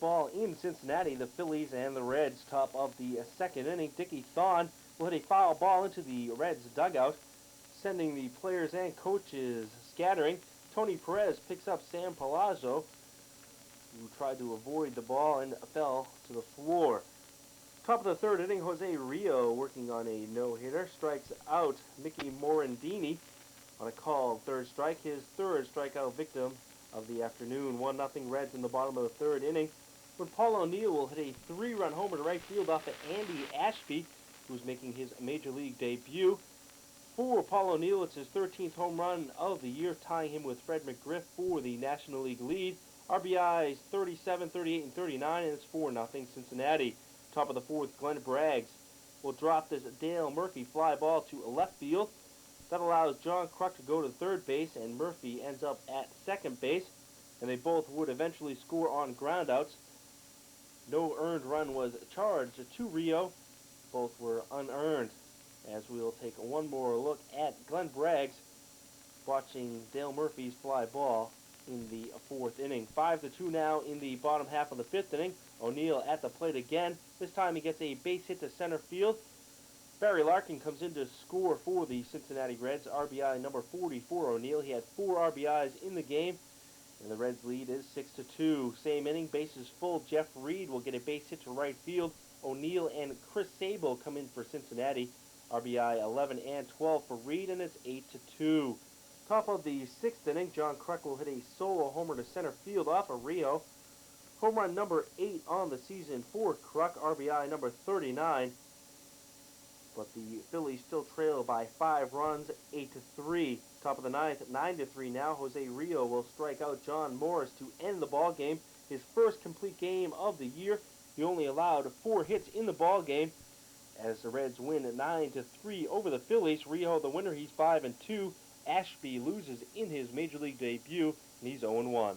ball in Cincinnati. The Phillies and the Reds, top of the second inning. Dickie Thon will hit a foul ball into the Reds dugout, sending the players and coaches scattering. Tony Perez picks up Sam Palazzo, who tried to avoid the ball and fell to the floor. Top of the third inning, Jose Rio, working on a no-hitter, strikes out Mickey Morandini on a called third strike, his third strikeout victim of the afternoon. 1-0 Reds in the bottom of the third inning, when Paul O'Neill will hit a 3-run homer to right field off of Andy Ashby, who's making his major league debut. For Paul O'Neill, it's his 13th home run of the year, tying him with Fred McGriff for the National League lead. RBIs 37, 38, and 39, and it's 4-0 Cincinnati. Top of the fourth, Glenn Braggs will drop this Dale Murphy fly ball to left field. That allows John Kruk to go to third base, and Murphy ends up at second base, and they both would eventually score on groundouts. No earned run was charged to Rio. Both were unearned. As we'll take one more look at Glenn Braggs watching Dale Murphy's fly ball in the fourth inning. 5-2 now in the bottom half of the fifth inning. O'Neill at the plate again. This time he gets a base hit to center field. Barry Larkin comes in to score for the Cincinnati Reds. RBI number 40 for O'Neill. He had 4 RBIs in the game, and the Reds' lead is 6-2. Same inning, bases full. Jeff Reed will get a base hit to right field. O'Neill and Chris Sable come in for Cincinnati. RBI 11 and 12 for Reed, and it's 8-2. Top of the sixth inning, John Kruk will hit a solo homer to center field off of Rio. Home run number 8 on the season for Kruk, RBI number 39. But the Phillies still trail by 5 runs, 8-3. Top of the ninth, 9-3 now. Jose Rio will strike out John Morris to end the ball game. His first complete game of the year. He only allowed 4 hits in the ball game. As the Reds win 9-3 over the Phillies, Rio the winner. He's 5-2. Ashby loses in his major league debut, and he's 0-1.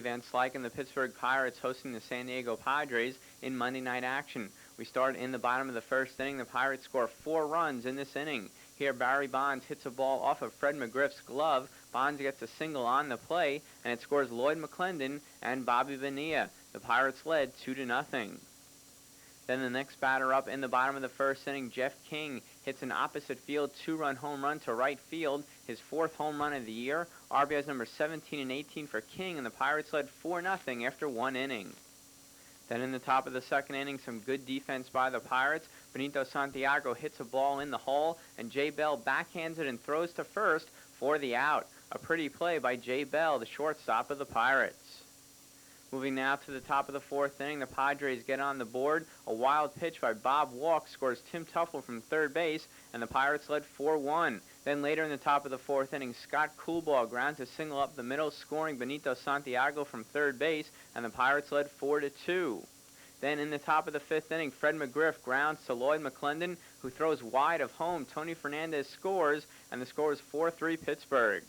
Van Slyke and the Pittsburgh Pirates hosting the San Diego Padres in Monday night action. We start in the bottom of the first inning. The Pirates score 4 runs in this inning. Here Barry Bonds hits a ball off of Fred McGriff's glove. Bonds gets a single on the play, and it scores Lloyd McClendon and Bobby Bonilla. The Pirates led 2-0. Then the next batter up in the bottom of the first inning, Jeff King hits an opposite field 2-run home run to right field, his 4th home run of the year. RBIs number 17 and 18 for King, and the Pirates led 4-0 after 1 inning. Then in the top of the second inning, some good defense by the Pirates. Benito Santiago hits a ball in the hole, and Jay Bell backhands it and throws to first for the out. A pretty play by Jay Bell, the shortstop of the Pirates. Moving now to the top of the fourth inning, the Padres get on the board. A wild pitch by Bob Walk scores Tim Tuffle from third base, and the Pirates led 4-1. Then later in the top of the fourth inning, Scott Coolbaugh grounds a single up the middle, scoring Benito Santiago from third base, and the Pirates led 4-2. Then in the top of the fifth inning, Fred McGriff grounds to Lloyd McClendon, who throws wide of home. Tony Fernandez scores, and the score is 4-3 Pittsburgh.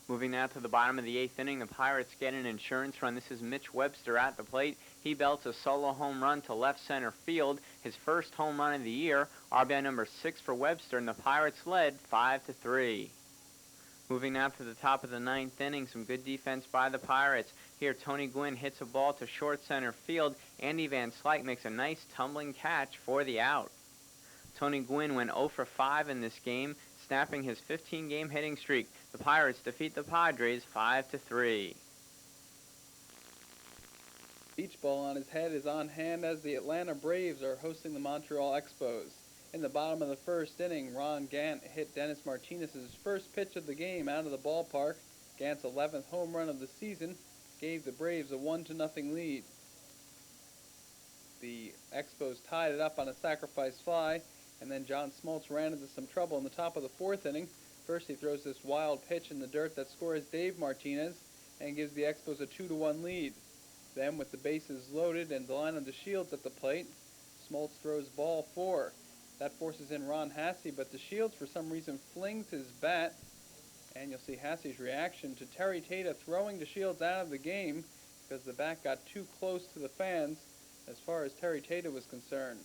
Moving now to the bottom of the eighth inning, the Pirates get an insurance run. This is Mitch Webster at the plate. He belts a solo home run to left center field, his first home run of the year. RBI number 6 for Webster, and the Pirates led 5-3. Moving now to the top of the ninth inning, some good defense by the Pirates. Here, Tony Gwynn hits a ball to short center field. Andy Van Slyke makes a nice tumbling catch for the out. Tony Gwynn went 0 for 5 in this game, snapping his 15-game hitting streak. The Pirates defeat the Padres 5-3. Beach ball on his head is on hand as the Atlanta Braves are hosting the Montreal Expos. In the bottom of the first inning, Ron Gant hit Dennis Martinez's first pitch of the game out of the ballpark. Gant's 11th home run of the season gave the Braves a 1-0 lead. The Expos tied it up on a sacrifice fly, and then John Smoltz ran into some trouble in the top of the fourth inning. First he throws this wild pitch in the dirt that scores Dave Martinez and gives the Expos a 2-1 lead. Then with the bases loaded and Delino DeShields at the plate, Smoltz throws ball 4. That forces in Ron Hasse, but DeShields for some reason flings his bat, and you'll see Hasse's reaction to Terry Tata throwing DeShields out of the game because the bat got too close to the fans as far as Terry Tata was concerned.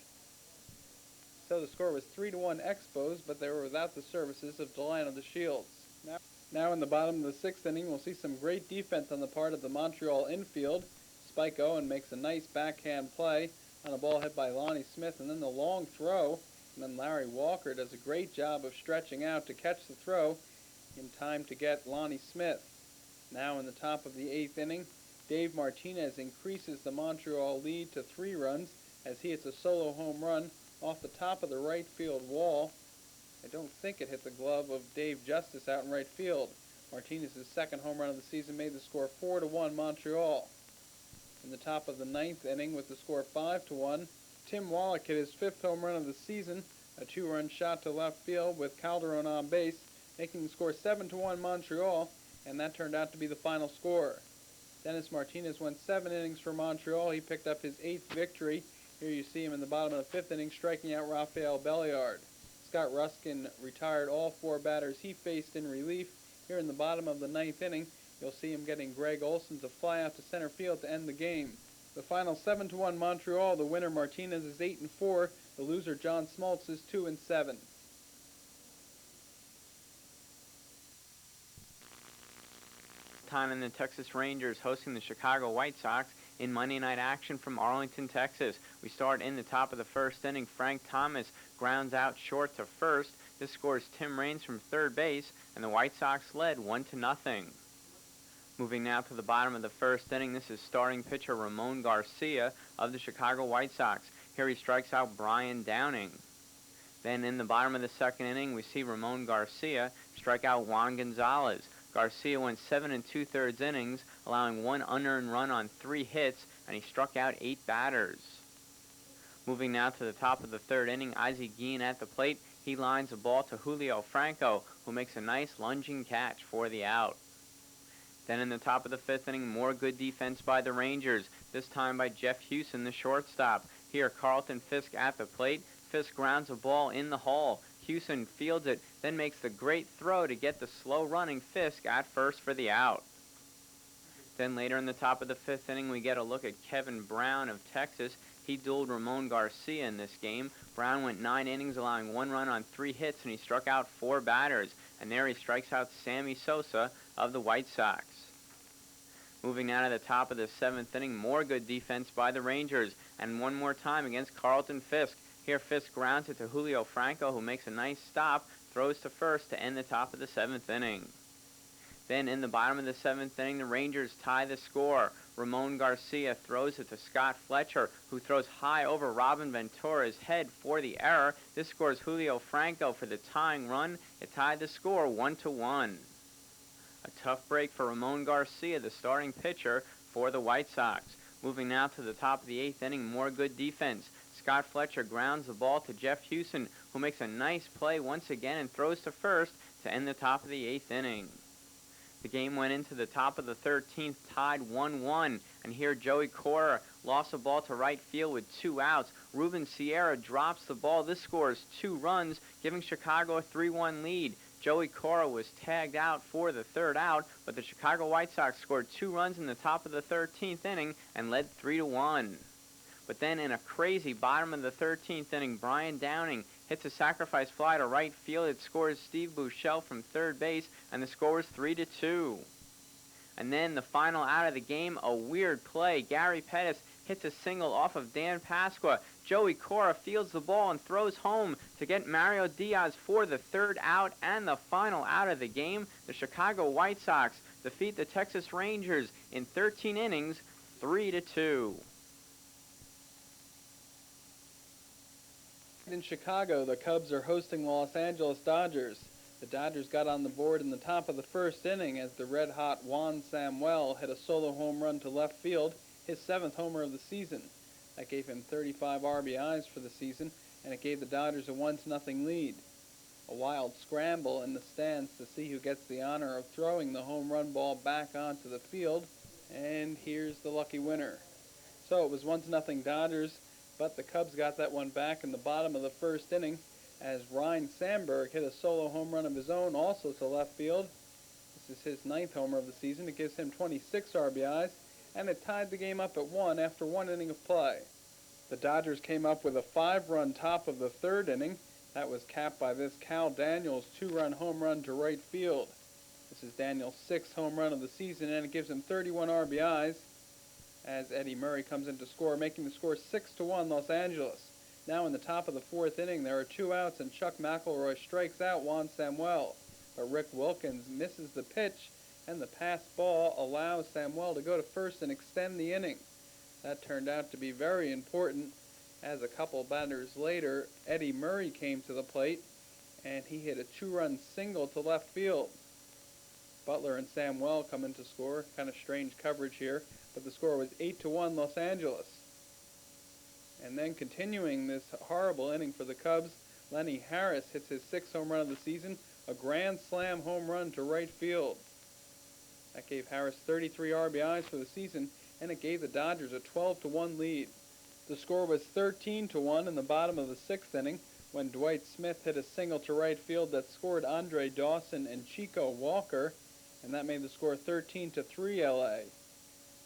So the score was 3-1 Expos, but they were without the services of Delino DeShields. Now in the bottom of the sixth inning, we'll see some great defense on the part of the Montreal infield. Spike Owen makes a nice backhand play on a ball hit by Lonnie Smith, and then the long throw, and then Larry Walker does a great job of stretching out to catch the throw in time to get Lonnie Smith. Now in the top of the eighth inning, Dave Martinez increases the Montreal lead to 3 runs as he hits a solo home run off the top of the right field wall. I don't think it hit the glove of Dave Justice out in right field. Martinez's second home run of the season made the score 4-1 Montreal. In the top of the ninth inning with the score 5-1, Tim Wallach hit his 5th home run of the season, a 2-run shot to left field with Calderon on base, making the score 7-1 Montreal, and that turned out to be the final score. Dennis Martinez went 7 innings for Montreal. He picked up his 8th victory. Here you see him in the bottom of the 5th inning striking out Rafael Belliard. Scott Ruskin retired all 4 batters he faced in relief. Here in the bottom of the 9th inning, you'll see him getting Greg Olson's a fly out to center field to end the game. The final 7-1 Montreal. The winner Martinez is 8-4. The loser John Smoltz is 2-7. Time in the Texas Rangers hosting the Chicago White Sox in Monday night action from Arlington, Texas. We start in the top of the first inning. Frank Thomas grounds out short to first. This scores Tim Raines from third base, and the White Sox led 1-0. Moving now to the bottom of the first inning, this is starting pitcher Ramon Garcia of the Chicago White Sox. Here he strikes out Brian Downing. Then in the bottom of the second inning, we see Ramon Garcia strike out Juan Gonzalez. Garcia went 7 2/3 innings, allowing 1 unearned run on 3 hits, and he struck out 8 batters. Moving now to the top of the third inning, Ozzie Guillen at the plate. He lines a ball to Julio Franco, who makes a nice lunging catch for the out. Then in the top of the fifth inning, more good defense by the Rangers, this time by Jeff Hewson, the shortstop. Here, Carlton Fisk at the plate. Fisk grounds a ball in the hole. Hewson fields it, then makes the great throw to get the slow-running Fisk at first for the out. Then later in the top of the fifth inning, we get a look at Kevin Brown of Texas. He dueled Ramon Garcia in this game. Brown went 9 innings, allowing 1 run on 3 hits, and he struck out 4 batters. And there he strikes out Sammy Sosa of the White Sox. Moving now to the top of the seventh inning, more good defense by the Rangers, and one more time against Carlton Fisk. Here Fisk grounds it to Julio Franco, who makes a nice stop, throws to first to end the top of the seventh inning. Then in the bottom of the seventh inning, the Rangers tie the score. Ramon Garcia throws it to Scott Fletcher, who throws high over Robin Ventura's head for the error. This scores Julio Franco for the tying run. It tied the score 1-1. A tough break for Ramon Garcia, the starting pitcher for the White Sox. Moving now to the top of the eighth inning, more good defense. Scott Fletcher grounds the ball to Jeff Hewson, who makes a nice play once again and throws to first to end the top of the eighth inning. The game went into the top of the 13th, tied 1-1, and here Joey Cora lost the ball to right field with 2 outs. Ruben Sierra drops the ball. This scores 2 runs, giving Chicago a 3-1 lead. Joey Cora was tagged out for the 3rd out, but the Chicago White Sox scored 2 runs in the top of the 13th inning and led 3-1. But then in a crazy bottom of the 13th inning, Brian Downing hits a sacrifice fly to right field. It scores Steve Buechele from third base, and the score was 3-2. And then the final out of the game, a weird play. Gary Pettis hits a single off of Dan Pasqua. Joey Cora fields the ball and throws home to get Mario Diaz for the 3rd out and the final out of the game. The Chicago White Sox defeat the Texas Rangers in 13 innings, 3-2. In Chicago, the Cubs are hosting the Los Angeles Dodgers. The Dodgers got on the board in the top of the first inning as the red-hot Juan Samuel hit a solo home run to left field, his 7th homer of the season. That gave him 35 RBIs for the season, and it gave the Dodgers a 1-0 lead. A wild scramble in the stands to see who gets the honor of throwing the home run ball back onto the field, and here's the lucky winner. So it was 1-0 Dodgers, but the Cubs got that one back in the bottom of the first inning as Ryne Sandberg hit a solo home run of his own also to left field. This is his 9th homer of the season. It gives him 26 RBIs, and it tied the game up at 1 after 1 inning of play. The Dodgers came up with a 5-run top of the 3rd inning. That was capped by this Cal Daniels 2-run home run to right field. This is Daniel's 6th home run of the season, and it gives him 31 RBIs as Eddie Murray comes in to score, making the score 6-1 Los Angeles. Now in the top of the 4th inning, there are 2 outs, and Chuck McElroy strikes out Juan Samuel. But Rick Wilkins misses the pitch, and the pass ball allows Samuel to go to first and extend the inning. That turned out to be very important, as a couple batters later, Eddie Murray came to the plate, and he hit a 2-run single to left field. Butler and Samuel come in to score. Kind of strange coverage here, but the score was 8-1 Los Angeles. And then continuing this horrible inning for the Cubs, Lenny Harris hits his 6th home run of the season, a grand slam home run to right field. That gave Harris 33 RBIs for the season, and it gave the Dodgers a 12-1 lead. The score was 13-1 in the bottom of the 6th inning when Dwight Smith hit a single to right field that scored Andre Dawson and Chico Walker, and that made the score 13-3 LA.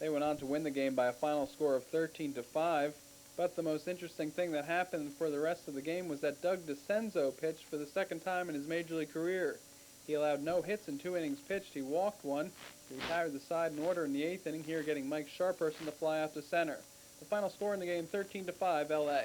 They went on to win the game by a final score of 13-5, but the most interesting thing that happened for the rest of the game was that Doug DeCenzo pitched for the 2nd time in his major league career. He allowed no hits in 2 innings pitched. He walked 1. He retired the side in order in the 8th inning, here getting Mike Sharperson to fly out to center. The final score in the game, 13-5 LA.